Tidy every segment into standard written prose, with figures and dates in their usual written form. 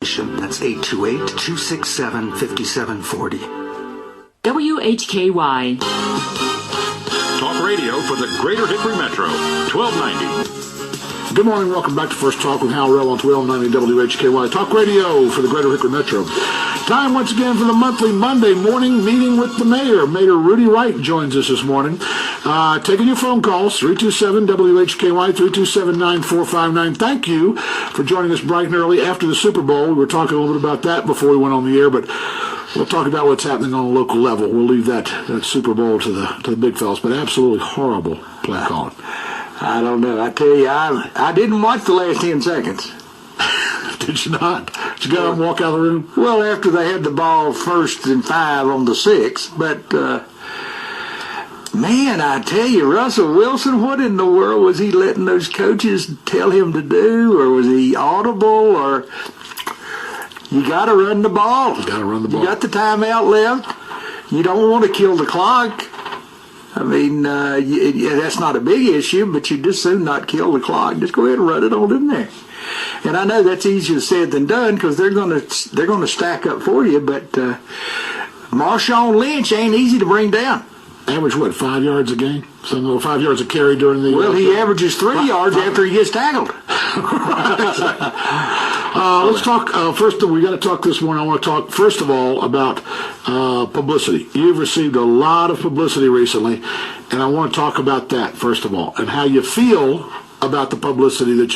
That's 828-267-5740. WHKY. Talk radio for the Greater Hickory Metro, 1290. Good morning. Welcome back to First Talk with Hal Row on 1290 WHKY. Talk radio for the Greater Hickory Metro. Time once again for the monthly Monday morning meeting with the mayor. Mayor Rudy Wright joins us this morning. Taking your phone calls, 327-WHKY, 327-9459. Thank you for joining us bright and early after the Super Bowl. We were talking a little bit about that before we went on the air, but we'll talk about what's happening on a local level. We'll leave that Super Bowl to the big fellas, but absolutely horrible play calling. I don't know. I tell you, I didn't watch the last 10 seconds. Did you not? Did you go and walk out of the room? Well, after they had the ball 1st and 5 on the 6, but man, I tell you, Russell Wilson, what in the world was he letting those coaches tell him to do, or was he audible, or you got to run the ball. You got to run the ball. You got the timeout left. You don't want to kill the clock. I mean, that's not a big issue, but you just soon not kill the clock. Just go ahead and run it on in there. And I know that's easier said than done because they're going to stack up for you. But Marshawn Lynch ain't easy to bring down. Average what, 5 yards a game? 5 yards a carry during the. Well, he averages 3 yards after he gets tackled. Let's talk. First, we got to talk this morning. I want to talk first of all about publicity. You've received a lot of publicity recently, and I want to talk about that first of all, and how you feel about the publicity that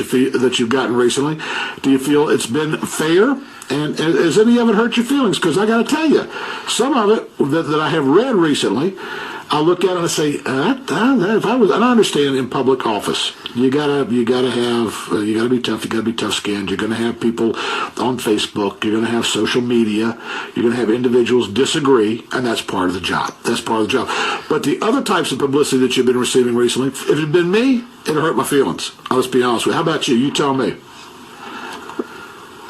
you've gotten recently. Do you feel it's been fair? And has any of it hurt your feelings? Because I got to tell you, some of it that I have read recently, I look at it and I say, if I was, and I understand in public office, you gotta be tough. You gotta be tough-skinned. You're gonna have people on Facebook. You're gonna have social media. You're gonna have individuals disagree, and that's part of the job. But the other types of publicity that you've been receiving recently, if it had been me, it'd hurt my feelings. I'll just be honest with you. How about you? You tell me.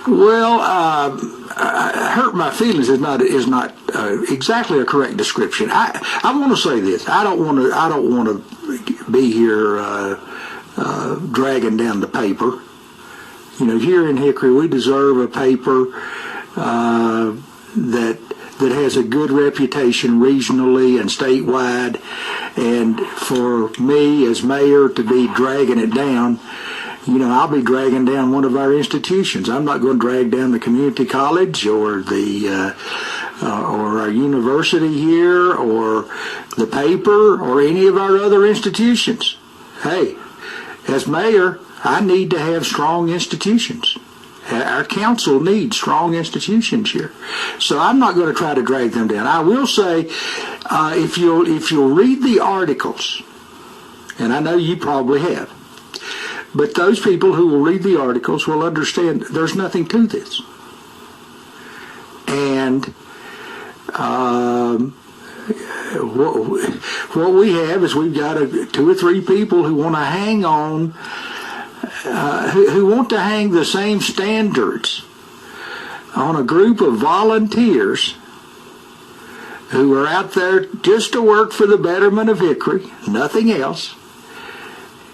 Well, hurt my feelings is not exactly a correct description. I want to say this. I don't want to be here dragging down the paper. You know, here in Hickory, we deserve a paper that has a good reputation regionally and statewide. And for me as mayor to be dragging it down, you know, I'll be dragging down one of our institutions. I'm not going to drag down the community college or or our university here or the paper or any of our other institutions. Hey, as mayor, I need to have strong institutions. Our council needs strong institutions here. So I'm not going to try to drag them down. I will say, if you'll read the articles, and I know you probably have, but those people who will read the articles will understand there's nothing to this. And what we have is we've got 2 or 3 people who want to hang on, who want to hang the same standards on a group of volunteers who are out there just to work for the betterment of Hickory, nothing else.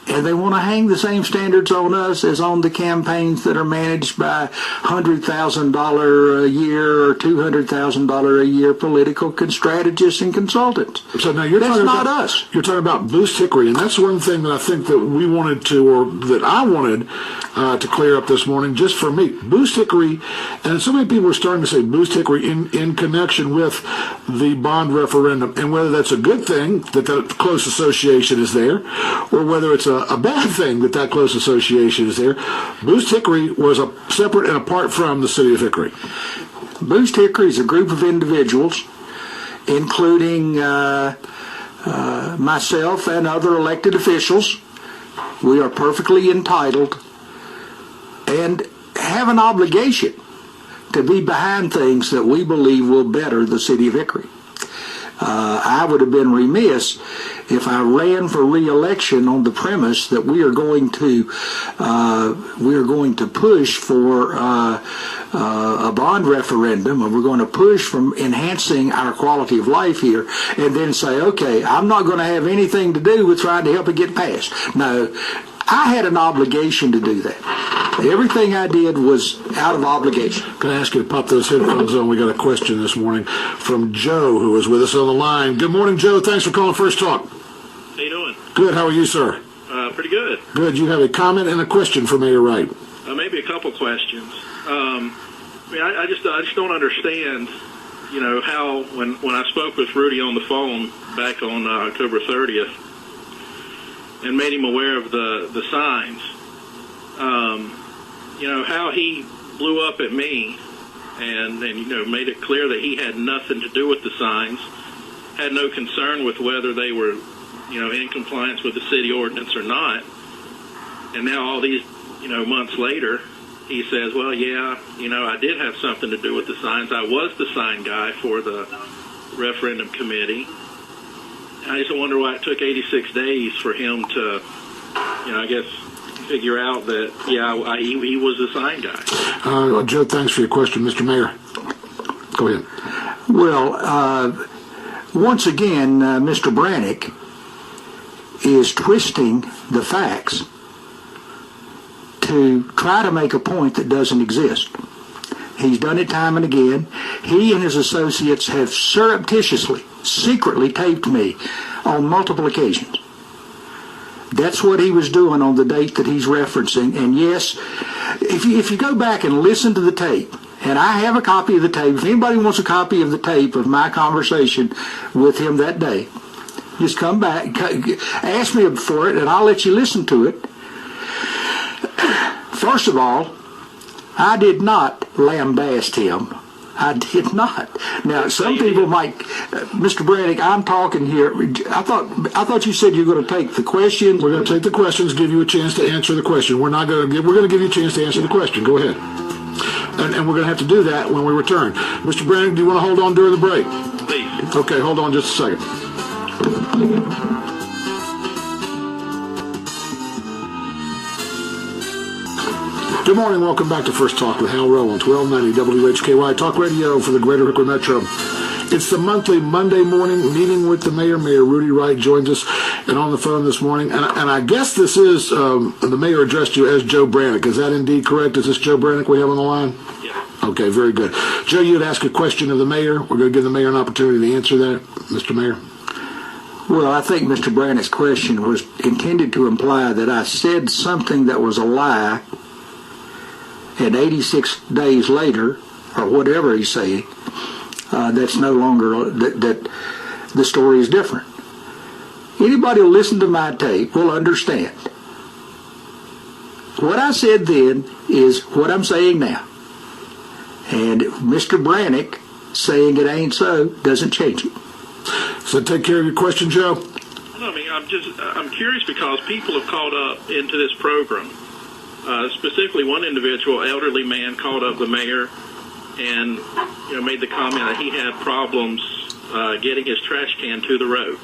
And they want to hang the same standards on us as on the campaigns that are managed by $100,000 a year or $200,000 a year political strategists and consultants. So now that's not us. You're talking about Boost Hickory, and that's one thing that I think that we wanted to, or that I wanted to clear up this morning, just for me. Boost Hickory, and so many people are starting to say Boost Hickory in connection with the Bond Referendum, and whether that's a good thing that close association is there, or whether it's a bad thing that close association is there. Boost Hickory was separate and apart from the city of Hickory. Boost Hickory is a group of individuals, including myself and other elected officials. We are perfectly entitled and have an obligation to be behind things that we believe will better the city of Hickory. I would have been remiss if I ran for re-election on the premise that we are going to push for a bond referendum, and we're going to push from enhancing our quality of life here, and then say, okay, I'm not going to have anything to do with trying to help it get passed. No, I had an obligation to do that. Everything I did was out of obligation. Can I ask you to pop those headphones on? We got a question this morning from Joe, who is with us on the line. Good morning, Joe. Thanks for calling First Talk. How you doing? Good. How are you, sir? Pretty good. Good. You have a comment and a question for Mayor Wright. Maybe a couple questions. I just don't understand, how when I spoke with Rudy on the phone back on October 30th and made him aware of the signs, how he blew up at me and made it clear that he had nothing to do with the signs, had no concern with whether they were in compliance with the city ordinance or not. And now all these, months later, he says, well, yeah, I did have something to do with the signs. I was the sign guy for the referendum committee. I just wonder why it took 86 days for him to, I guess, figure out that, he was the sign guy. Joe, thanks for your question. Mr. Mayor, go ahead. Well, once again, Mr. Brannock is twisting the facts to try to make a point that doesn't exist. He's done it time and again. He and his associates have surreptitiously, secretly taped me on multiple occasions. That's what he was doing on the date that he's referencing. And yes, if you go back and listen to the tape, and I have a copy of the tape, if anybody wants a copy of the tape of my conversation with him that day, just come back, ask me for it, and I'll let you listen to it. First of all, I did not lambaste him. I did not. Now, some people might, Mr. Brannock, I'm talking here. I thought you said you were going to take the questions. We're going to take the questions, give you a chance to answer the question. We're going to give you a chance to answer the question. Go ahead. And we're going to have to do that when we return. Mr. Brannock, do you want to hold on during the break? Please. Okay, hold on just a second. Good morning. Welcome back to First Talk with Hal Row on 1290 WHKY Talk Radio for the Greater Hickory Metro. It's the monthly Monday morning meeting with the mayor. Mayor Rudy Wright joins us and on the phone this morning. And I guess this is, the mayor addressed you as Joe Brannock. Is that indeed correct? Is this Joe Brannock we have on the line? Yeah. Okay, very good. Joe, you'd ask a question of the mayor. We're going to give the mayor an opportunity to answer that. Mr. Mayor. Well, I think Mr. Brannock's question was intended to imply that I said something that was a lie, and 86 days later, or whatever he's saying, that's no longer, that the story is different. Anybody who listen to my tape will understand. What I said then is what I'm saying now. And Mr. Brannock saying it ain't so doesn't change it. So take care of your question, Joe. I'm curious because people have called up into this program. Specifically, one individual, elderly man, called up the mayor and made the comment that he had problems getting his trash can to the road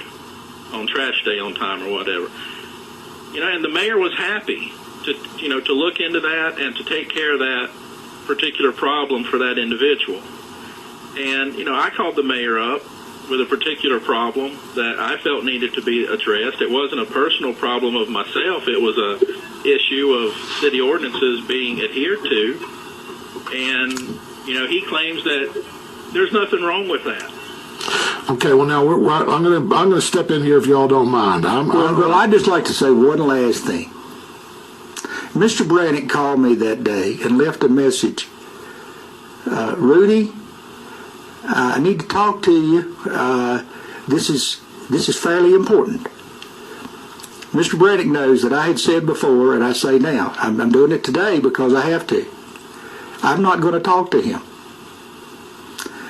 on trash day on time or whatever. And the mayor was happy to look into that and to take care of that particular problem for that individual. And I called the mayor up with a particular problem that I felt needed to be addressed. It wasn't a personal problem of myself. It was a issue of city ordinances being adhered to. And, he claims that there's nothing wrong with that. Okay, well, now I'm going to step in here if y'all don't mind. Well, I'd just like to say one last thing. Mr. Brannock called me that day and left a message. Rudy, I need to talk to you. This is fairly important. Mr. Brannock knows that I had said before, and I say now, I'm doing it today because I have to. I'm not going to talk to him.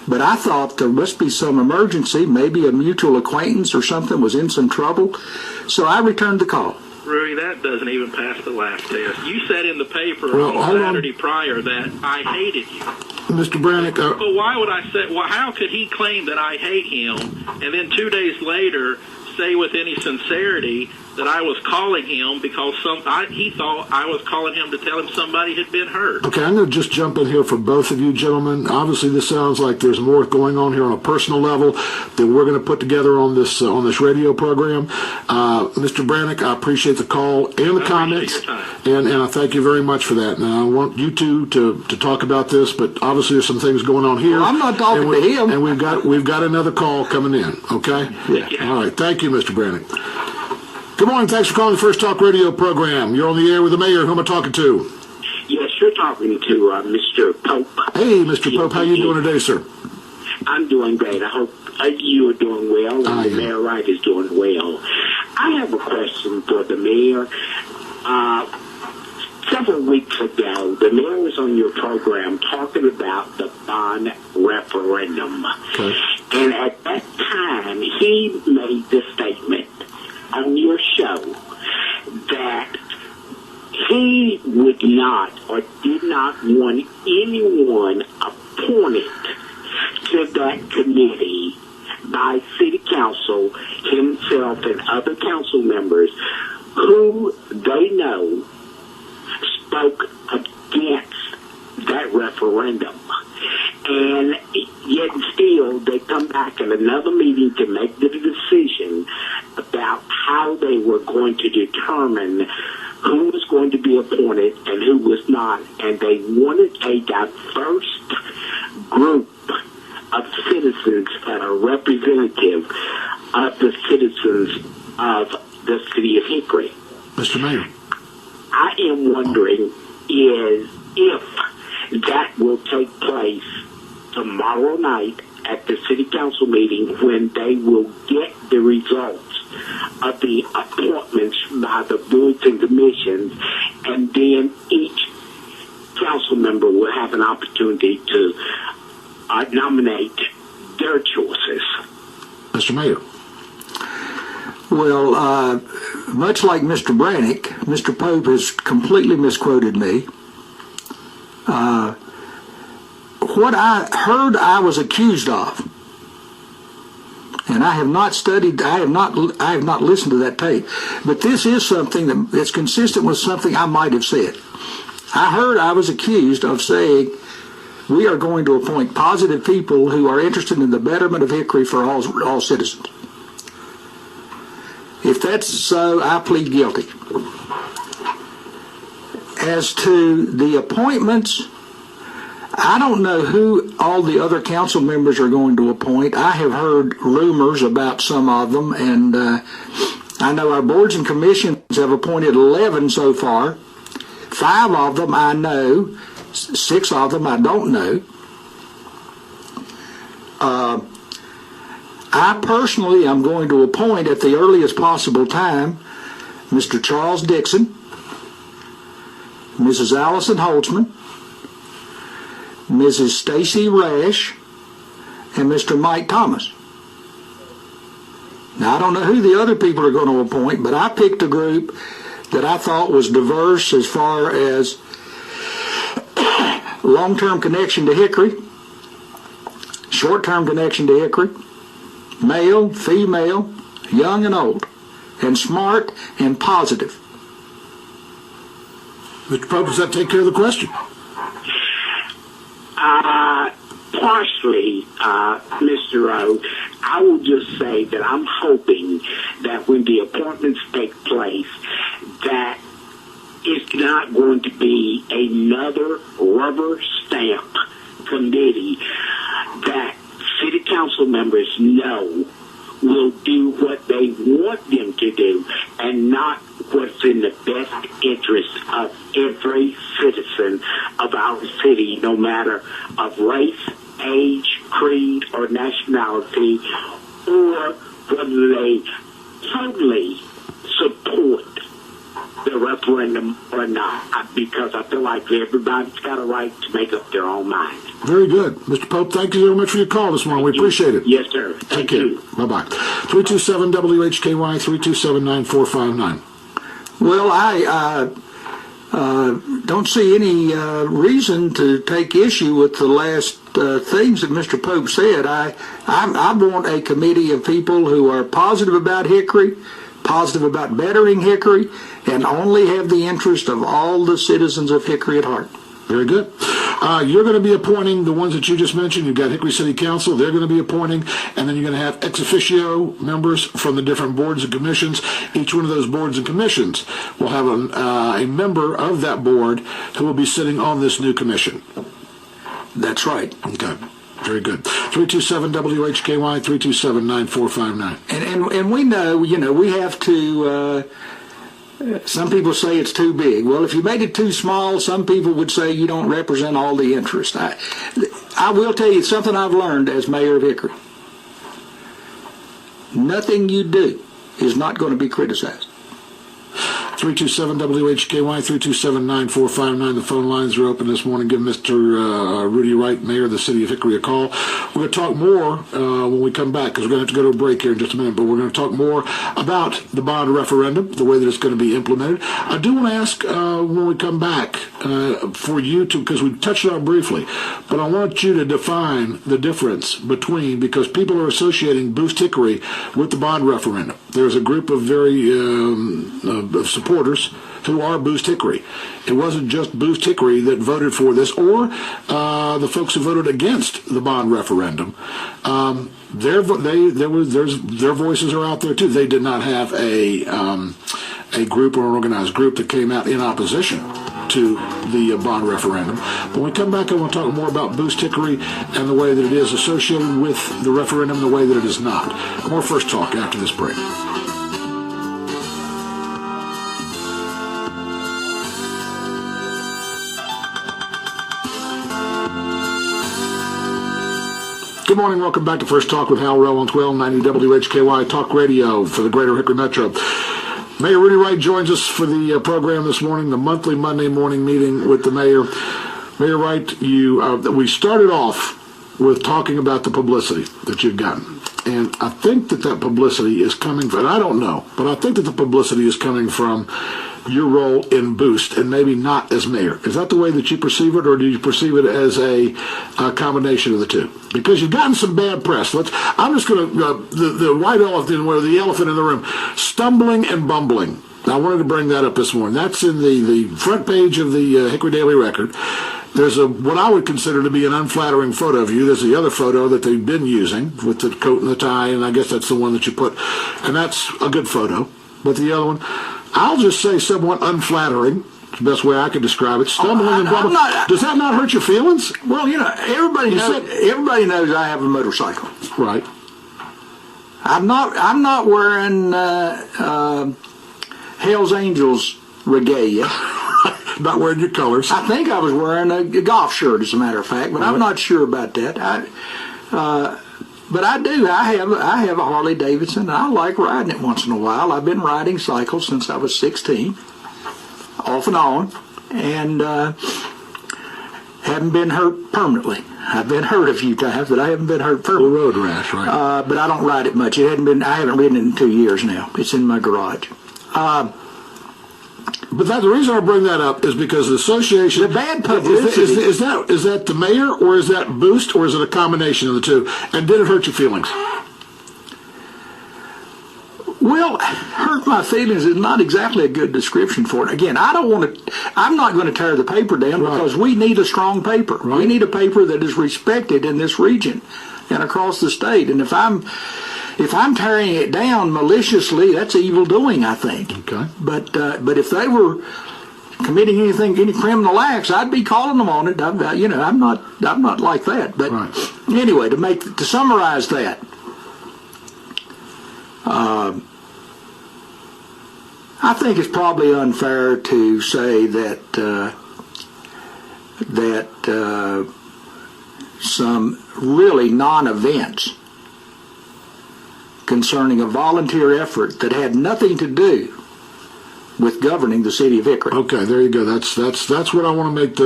But I thought there must be some emergency, maybe a mutual acquaintance or something was in some trouble, so I returned the call. Rudy, that doesn't even pass the laugh test. You said in the paper on Saturday prior that I hated you. Mr. Brannock. But why would I say, how could he claim that I hate him and then 2 days later say with any sincerity that I was calling him because he thought I was calling him to tell him somebody had been hurt. Okay, I'm going to just jump in here for both of you gentlemen. Obviously, this sounds like there's more going on here on a personal level that we're going to put together on this radio program. Mr. Brannock, I appreciate the call and the comments, and I thank you very much for that. And I want you two to talk about this, but obviously there's some things going on here. Well, I'm not talking to him. And we've got another call coming in. Okay. Yeah. All right. Thank you, Mr. Brannock. Good morning. Thanks for calling the First Talk Radio program. You're on the air with the mayor. Who am I talking to? Yes, you're talking to Mr. Pope. Hey, Mr. Pope. How you doing today, sir? I'm doing great. I hope you are doing well, and Mayor Wright is doing well. I have a question for the mayor. Several weeks ago, the mayor was on your program talking about the Bond Referendum. Okay. And at that time, he made the statement on your show that he would not or did not want anyone appointed to that committee by city council, himself and other council members who they know spoke against that referendum. And yet still they come back at another meeting to make the decision about how they were going to determine who was going to be appointed and who was not. And they wanted a diverse group of citizens that are representative of the citizens of the city of Hickory. Mr. Mayor. I am wondering if that will take place tomorrow night at the city council meeting when they will get the results of the appointments by the boards and commissions, and then each council member will have an opportunity to nominate their choices. Mr. Mayor. Well, much like Mr. Brannock, Mr. Pope has completely misquoted me. What I heard I was accused of, and I have not studied, I have not listened to that tape, but this is something that's consistent with something I might have said. I heard I was accused of saying we are going to appoint positive people who are interested in the betterment of Hickory for all citizens. If that's so, I plead guilty. As to the appointments, I don't know who all the other council members are going to appoint. I have heard rumors about some of them, and I know our boards and commissions have appointed 11 so far. 5 of them I know, 6 of them I don't know. I personally am going to appoint at the earliest possible time Mr. Charles Dixon, Mrs. Allison Holtzman, Mrs. Stacy Rash, and Mr. Mike Thomas. Now, I don't know who the other people are going to appoint, but I picked a group that I thought was diverse as far as long-term connection to Hickory, short-term connection to Hickory, male, female, young and old, and smart and positive. Mr. Pope, does that take care of the question? Partially, Mr. Rowe. I will just say that I'm hoping that when the appointments take place, that it's not going to be another rubber stamp committee that city council members know will do what they want them to do and not what's in the best interest of every citizen of our city, no matter of race, age, creed, or nationality, or whether they totally support the referendum or not, because I feel like everybody's got a right to make up their own mind. Very good. Mr. Pope, thank you very much for your call this morning. We appreciate it. Yes, sir. Thank you. Bye-bye. 327-WHKY, 327-9459. Well, I don't see any reason to take issue with the last things that Mr. Pope said. I want a committee of people who are positive about Hickory, positive about bettering Hickory, and only have the interest of all the citizens of Hickory at heart. Very good. You're going to be appointing the ones that you just mentioned. You've got Hickory City Council. They're going to be appointing, and then you're going to have ex officio members from the different boards and commissions. Each one of those boards and commissions will have a member of that board who will be sitting on this new commission. That's right. Okay. Very good. 327 WHKY 327-9459. And we know, we have to. Some people say it's too big. Well, if you made it too small, some people would say you don't represent all the interest. I will tell you something I've learned as mayor of Hickory. Nothing you do is not going to be criticized. 327 WHKY 327-9459. The phone lines are open this morning. Give Mr. Rudy Wright, Mayor of the City of Hickory, a call. We're going to talk more when we come back, because we're going to have to go to a break here in just a minute, but we're going to talk more about the bond referendum, the way that it's going to be implemented. I do want to ask when we come back for you to, because we touched on it briefly, but I want you to define the difference between, because people are associating Boost Hickory with the bond referendum. There's a group of very supporters who are Boost Hickory. It wasn't just Boost Hickory that voted for this, or the folks who voted against the bond referendum. Their voices are out there too. They did not have a group or an organized group that came out in opposition to the bond referendum. When we come back, I want to talk more about Boost Hickory and the way that it is associated with the referendum, the way that it is not. More First Talk after this break. Good morning. Welcome back to First Talk with Hal Row on 1290 WHKY Talk Radio for the Greater Hickory Metro. Mayor Rudy Wright joins us for the program this morning, the monthly Monday morning meeting with the mayor. Mayor Wright, we started off with talking about the publicity that you've gotten. And I think that publicity is coming from, and I don't know, but I think that the publicity is coming from your role in Boost, and maybe not as mayor. Is that the way that you perceive it, or do you perceive it as a combination of the two? Because you've gotten some bad press. I'm just going to, the white elephant, or the elephant in the room, stumbling and bumbling. I wanted to bring that up this morning. That's in the front page of the Hickory Daily Record. There's what I would consider to be an unflattering photo of you. There's the other photo that they've been using with the coat and the tie, and I guess that's the one that you put. And that's a good photo. But the other one, I'll just say somewhat unflattering. It's the best way I could describe it. Stumbling and bumbling. Does that not hurt your feelings? Well, everybody knows I have a motorcycle. Right. I'm not wearing Hell's Angels regalia. Not wearing your colors. I think I was wearing a golf shirt, as a matter of fact, but I'm not sure about that. But I do. I have a Harley Davidson, and I like riding it once in a while. I've been riding cycles since I was 16, off and on, and haven't been hurt permanently. I've been hurt a few times, but I haven't been hurt permanently. Road rash, right? But I don't ride it much. I haven't ridden it in 2 years now. It's in my garage. But the reason I bring that up is because the association... The bad publicity... Is that the mayor, or is that Boost, or is it a combination of the two? And did it hurt your feelings? Well, hurt my feelings is not exactly a good description for it. Again, I'm not going to tear the paper down, because we need a strong paper. Right. We need a paper that is respected in this region and across the state. And if I'm tearing it down maliciously, that's evil doing, I think. Okay. But if they were committing any criminal acts, I'd be calling them on it. I'm not like that. But anyway, to summarize that, I think it's probably unfair to say that some really non-events concerning a volunteer effort that had nothing to do with governing the city of Hickory. Okay, there you go. That's what I want to make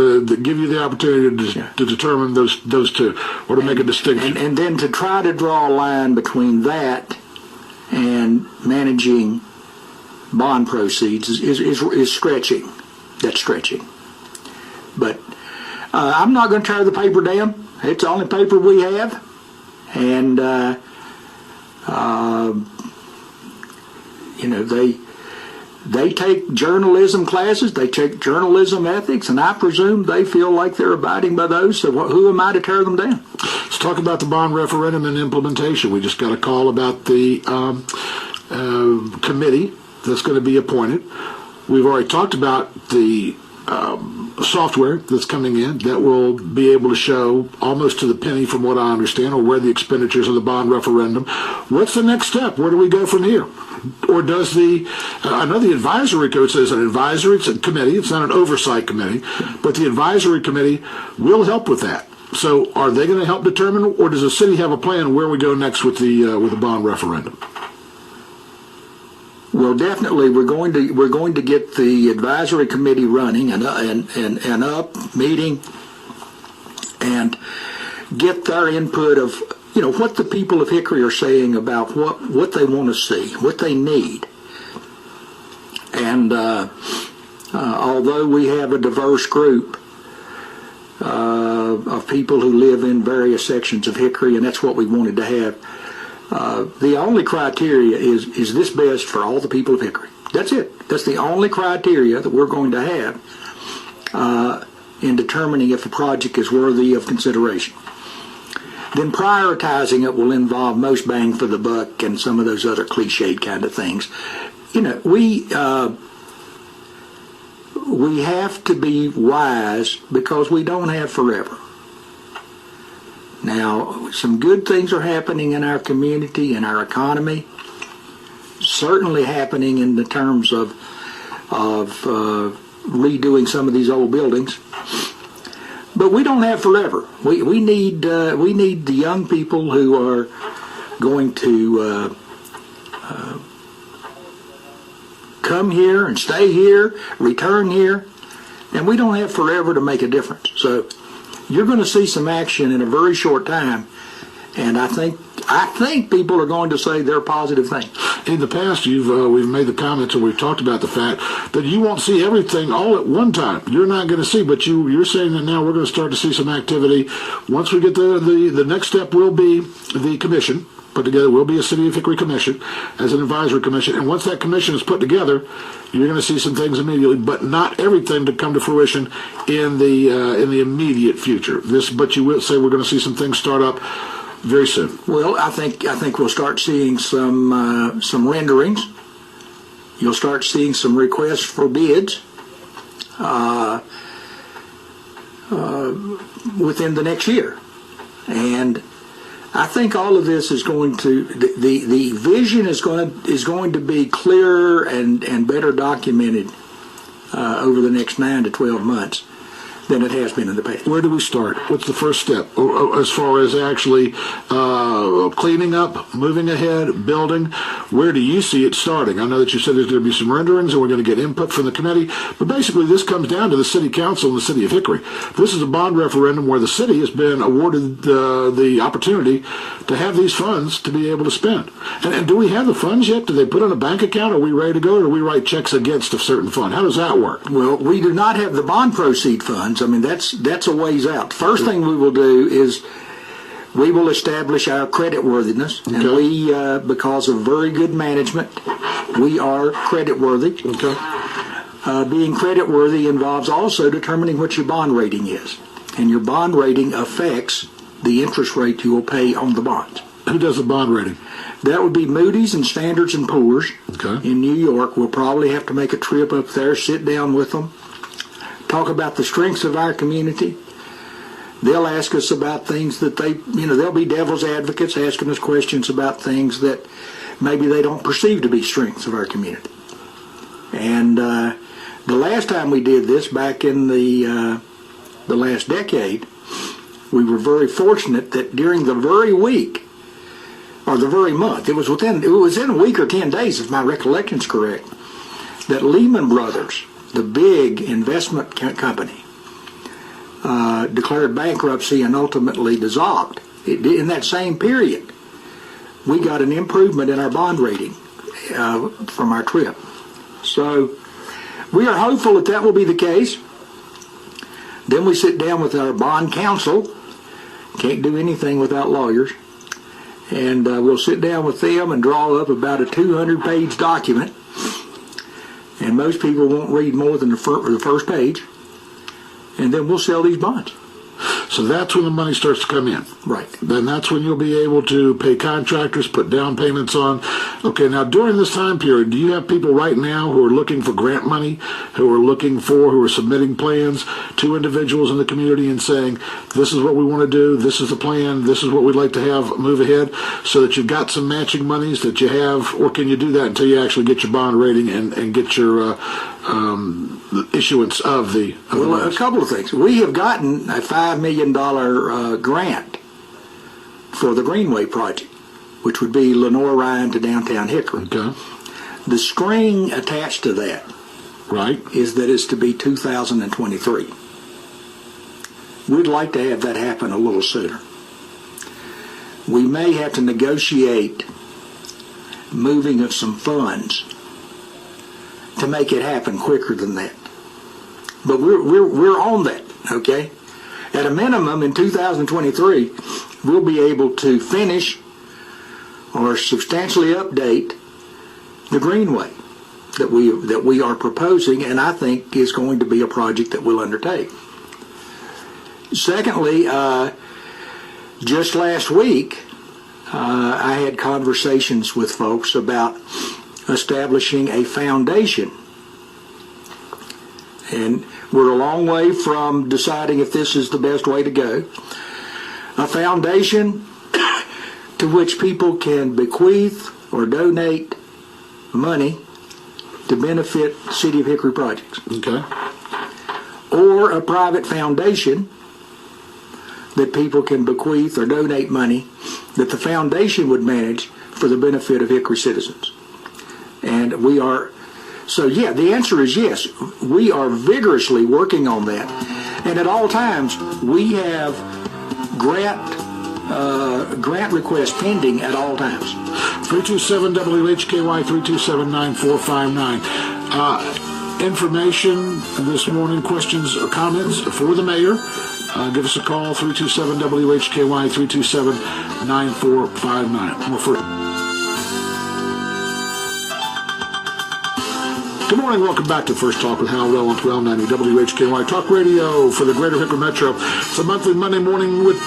give you the opportunity to determine those two, or to make a distinction. And then to try to draw a line between that and managing bond proceeds is stretching. That's stretching. But I'm not going to tear the paper down. It's the only paper we have, and they take journalism classes, they take journalism ethics, and I presume they feel like they're abiding by those. So who am I to tear them down? Let's talk about the bond referendum and implementation. We just got a call about the committee that's going to be appointed. We've already talked about the software that's coming in that will be able to show almost to the penny, from what I understand, or where the expenditures of the bond referendum. What's the next step? Where do we go from here? Or does I know the advisory code says an advisory, it's a committee, it's not an oversight committee, but the advisory committee will help with that. So are they going to help determine, or does the city have a plan where we go next with the bond referendum? Well, definitely, we're going to get the advisory committee running and up meeting, and get their input of what the people of Hickory are saying about what they want to see, what they need. And although we have a diverse group of people who live in various sections of Hickory, and that's what we wanted to have. The only criteria is this best for all the people of Hickory. That's it. That's the only criteria that we're going to have in determining if a project is worthy of consideration. Then prioritizing it will involve most bang for the buck and some of those other cliched kind of things. We have to be wise because we don't have forever. Now, some good things are happening in our community, in our economy, certainly happening in the terms of redoing some of these old buildings. But we don't have forever. We need the young people who are going to come here and stay here, return here, and we don't have forever to make a difference. So you're going to see some action in a very short time, and I think people are going to say they're positive things. In the past, we've made the comments, and we've talked about the fact that you won't see everything all at one time. You're not going to see, but you're saying that now we're going to start to see some activity. Once we get the next step will be the commission put together. Will be a City of Hickory commission as an advisory commission, and once that commission is put together, you're going to see some things immediately, but not everything to come to fruition in the immediate future. But you will say we're going to see some things start up very soon. Well, I think we'll start seeing some renderings. You'll start seeing some requests for bids within the next year, and I think all of this is going to the vision is going to be clearer and better documented over the next 9 to 12 months than it has been in the past. Where do we start? What's the first step as far as actually cleaning up, moving ahead, building? Where do you see it starting? I know that you said there's going to be some renderings and we're going to get input from the committee, but basically this comes down to the City Council and the City of Hickory. This is a bond referendum where the city has been awarded the opportunity to have these funds to be able to spend. And do we have the funds yet? Do they put on a bank account? Are we ready to go, or do we write checks against a certain fund? How does that work? Well, we do not have the bond proceed funds. I mean, that's a ways out. First thing we will do is we will establish our credit worthiness, and we, because of very good management, we are credit worthy. Okay. Being credit worthy involves also determining what your bond rating is, and your bond rating affects the interest rate you will pay on the bonds. Who does the bond rating? That would be Moody's and Standards & Poor's in New York. We'll probably have to make a trip up there, sit down with them, talk about the strengths of our community. They'll ask us about things that they'll be devil's advocates asking us questions about things that maybe they don't perceive to be strengths of our community. And the last time we did this, back in the last decade, we were very fortunate that during the very week, or the very month, it was within a week or 10 days, if my recollection is correct, that Lehman Brothers, the big investment company, declared bankruptcy and ultimately dissolved. In that same period, we got an improvement in our bond rating from our trip. So we are hopeful that will be the case. Then we sit down with our bond counsel. Can't do anything without lawyers. and we'll sit down with them and draw up about a 200-page document. And most people won't read more than the first page. And then we'll sell these bonds. So that's when the money starts to come in. Right. Then that's when you'll be able to pay contractors, put down payments on. Okay, now during this time period, do you have people right now who are looking for grant money, who are submitting plans to individuals in the community and saying, this is what we want to do, this is the plan, this is what we'd like to have move ahead, so that you've got some matching monies that you have, or can you do that until you actually get your bond rating and get your issuance of the Well, a couple of things. We have gotten a $5 million grant for the Greenway project, which would be Lenore Ryan to downtown Hickory. Okay. The string attached to that Right. is that it's to be 2023. We'd like to have that happen a little sooner. We may have to negotiate moving of some funds to make it happen quicker than that. But we're on that, okay? At a minimum, in 2023, we'll be able to finish or substantially update the Greenway that we are proposing, and I think is going to be a project that we'll undertake. Secondly, just last week, I had conversations with folks about establishing a foundation. And we're a long way from deciding if this is the best way to go. A foundation to which people can bequeath or donate money to benefit City of Hickory projects. Okay. Or a private foundation that people can bequeath or donate money that the foundation would manage for the benefit of Hickory citizens. And we are, so yeah, the answer is yes. We are vigorously working on that. And at all times, we have grant requests pending at all times. 327-WHKY, 327-9459. Information this morning, questions or comments for the mayor. Give us a call, 327-WHKY, 327-9459. Good morning, welcome back to First Talk with Hal Row on 1290 WHKY Talk Radio for the Greater Hickory Metro. It's a monthly Monday morning meeting with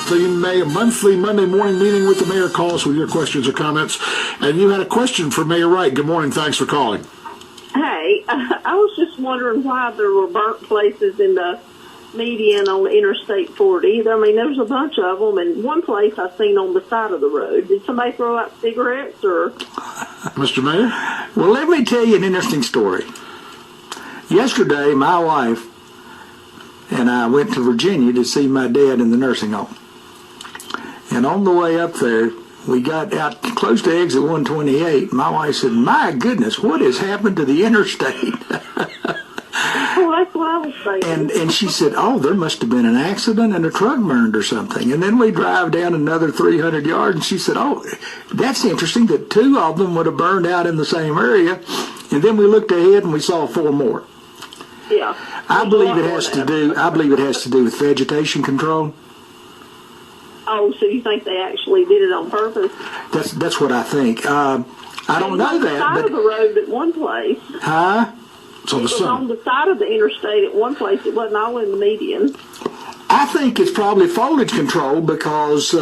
the mayor. Call us with your questions or comments. And you had a question for Mayor Wright. Good morning, thanks for calling. Hey, I was just wondering why there were burnt places in the median on Interstate 40. I mean, there's a bunch of them, and one place I seen on the side of the road. Did somebody throw out cigarettes, or? Mr. Mayor? Well, let me tell you an interesting story. Yesterday, my wife and I went to Virginia to see my dad in the nursing home. And on the way up there, we got out close to exit 128. My wife said, "My goodness, what has happened to the interstate?" Well, that's what I was thinking. And she said, "Oh, there must have been an accident and a truck burned or something." And then we drive down another 300 yards, and she said, "Oh, that's interesting that two of them would have burned out in the same area." And then we looked ahead and we saw four more. Yeah. I believe it has to do with vegetation control. Oh, so you think they actually did it on purpose? That's what I think. I don't know that, side but of the road at one place. huh? It's on It was on the side of the interstate at one place. It wasn't all in the median. I think it's probably foliage control because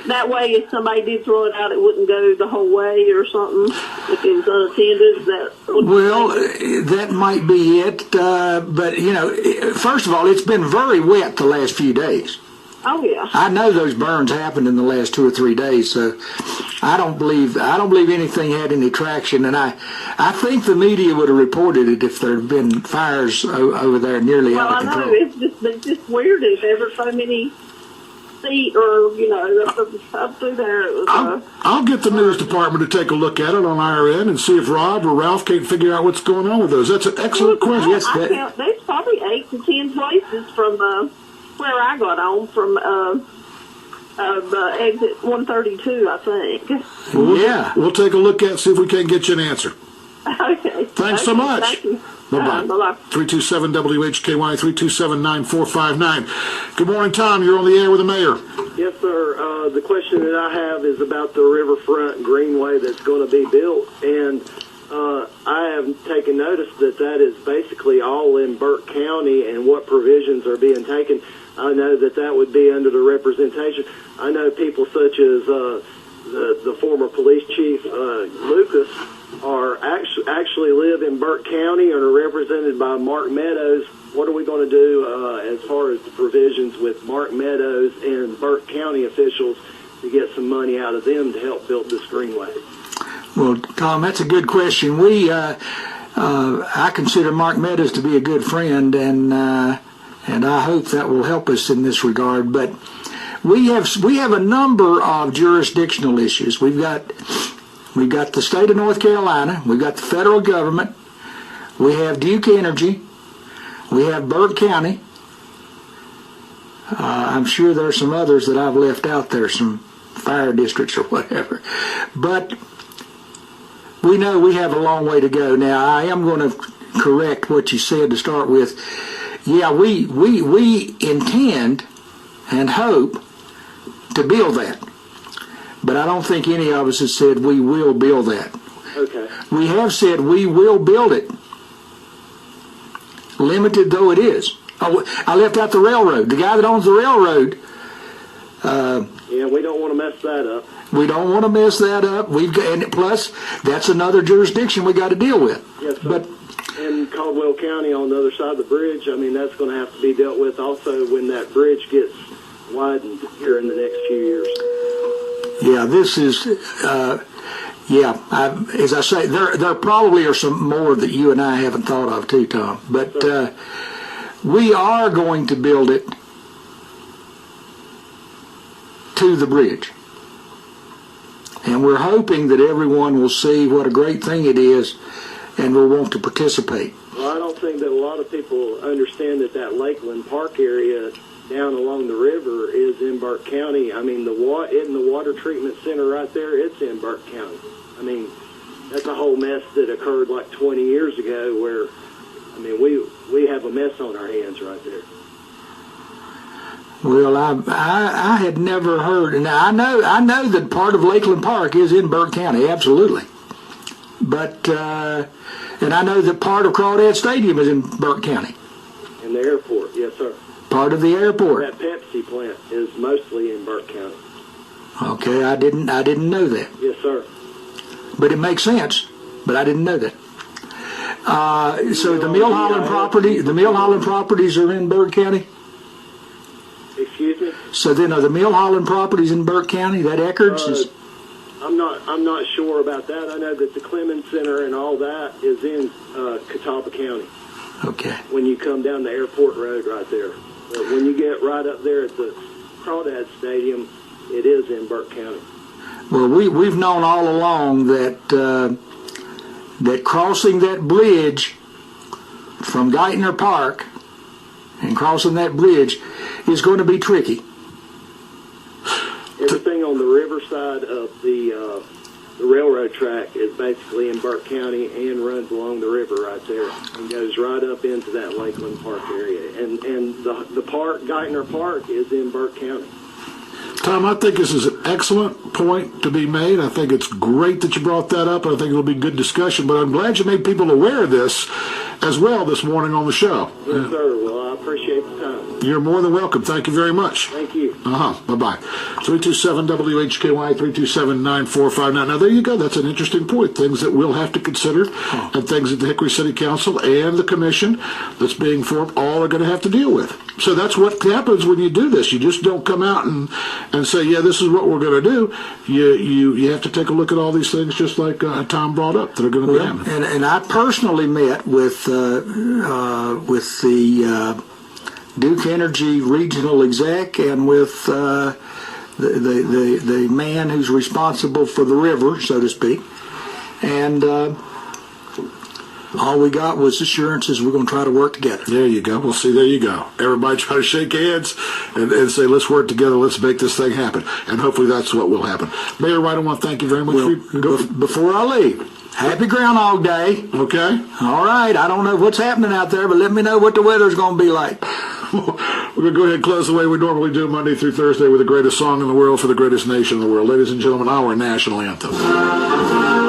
That way, if somebody did throw it out, it wouldn't go the whole way or something. If it was unattended, that might be it. But you know, first of all, it's been very wet the last few days. Oh yeah. I know those burns happened in the last 2 or 3 days, so I don't believe anything had any traction. And I think the media would have reported it if there had been fires over there nearly out of control. Well, I know it's just weird. If ever so many feet, or up through there, it was. I'll get the news department to take a look at it on our end and see if Rob or Ralph can't figure out what's going on with those. That's an excellent question. Yes, there's probably 8 to 10 places from where I got on from exit 132, I think. Well, yeah. We'll take a look at it, see if we can't get you an answer. Okay. Thanks so much. Thank you. Bye-bye. Bye-bye. 327-WHKY, 327-9459. Good morning, Tom. You're on the air with the mayor. Yes, sir. The question that I have is about the riverfront greenway that's going to be built, and I have taken notice that is basically all in Burke County, and what provisions are being taken. I know that would be under the representation. I know people such as the former police chief Lucas are actually live in Burke County and are represented by Mark Meadows. What are we going to do as far as the provisions with Mark Meadows and Burke County officials to get some money out of them to help build this greenway? Well, Tom, that's a good question. I consider Mark Meadows to be a good friend, and I hope that will help us in this regard. But we have a number of jurisdictional issues. We've got the state of North Carolina. We've got the federal government. We have Duke Energy. We have Burke County. I'm sure there are some others that I've left out there, some fire districts or whatever. But we know we have a long way to go. Now, I am going to correct what you said to start with. Yeah, we intend and hope to build that. But I don't think any of us has said we will build that. Okay. We have said we will build it, limited though it is. Oh, I left out the railroad. The guy that owns the railroad. Yeah, we don't want to mess that up. We don't want to mess that up. And plus, that's another jurisdiction we got to deal with. Yes, sir. But in Caldwell County on the other side of the bridge, I mean, that's going to have to be dealt with also when that bridge gets widened here in the next few years. Yeah, this is, as I say, there probably are some more that you and I haven't thought of too, Tom. But we are going to build it to the bridge. And we're hoping that everyone will see what a great thing it is and will want to participate. Well, I don't think that a lot of people understand that Lakeland Park area down along the river is in Burke County. I mean, isn't the water treatment center right there? It's in Burke County. I mean, that's a whole mess that occurred like 20 years ago where, I mean, we have a mess on our hands right there. Well, I had never heard, and I know that part of Lakeland Park is in Burke County, absolutely. But, and I know that part of Crawdad Stadium is in Burke County. And the airport, yes, sir. Part of the airport. That Pepsi plant is mostly in Burke County. Okay, I didn't know that. Yes, sir. But it makes sense. But I didn't know that. So the Milholland properties are in Burke County. Excuse me. So then, are the Milholland properties in Burke County? That Eckerd's is. I'm not sure about that. I know that the Clemens Center and all that is in Catawba County. Okay. When you come down the airport road right there. But when you get right up there at the Crawdad Stadium, it is in Burke County. Well, we've known all along that that crossing that bridge from Geithner Park and crossing that bridge is going to be tricky. Everything on the riverside of the railroad track is basically in Burke County and runs along the river right there and goes right up into that Lakeland Park area. And the park, Geithner Park, is in Burke County. Tom, I think this is an excellent point to be made. I think it's great that you brought that up. I think it'll be good discussion, but I'm glad you made people aware of this as well this morning on the show. Yes, sir. Well, I appreciate the time. You're more than welcome. Thank you very much. Thank you. Bye-bye. 327-WHKY, 327-9459. Now, there you go. That's an interesting point. Things that we'll have to consider and things that the Hickory City Council and the commission that's being formed all are going to have to deal with. So that's what happens when you do this. You just don't come out and say, yeah, this is what we're going to do. You have to take a look at all these things just like Tom brought up that are going to be happening. And I personally met with the Duke Energy regional exec and with the man who's responsible for the river, so to speak. And all we got was assurances we're going to try to work together. There you go. Well, see, there you go. Everybody try to shake hands and say, let's work together. Let's make this thing happen. And hopefully that's what will happen. Mayor Wright, I want to thank you very much. Before I leave, happy Groundhog Day. Okay. All right. I don't know what's happening out there, but let me know what the weather's going to be like. We're going to go ahead and close the way we normally do Monday through Thursday with the greatest song in the world for the greatest nation in the world. Ladies and gentlemen, our national anthem.